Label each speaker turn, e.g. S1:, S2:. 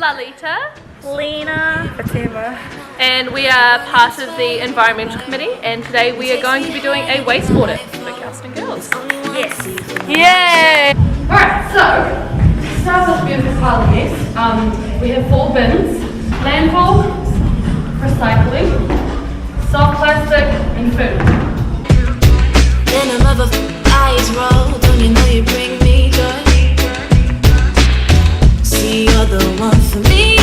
S1: Lalita.
S2: Lena. Fatima.
S1: And we are part of the Environmental Committee, and today we are going to be doing a waste audit for Kelston Girls.
S2: Yes.
S1: Yay! Alright, so to start off with this pile of mess, we have 4 bins: landfill, recycling, soft plastic, and food.
S3: Then a mother eyes roll, don't you know you bring me joy? See, you're the one for me.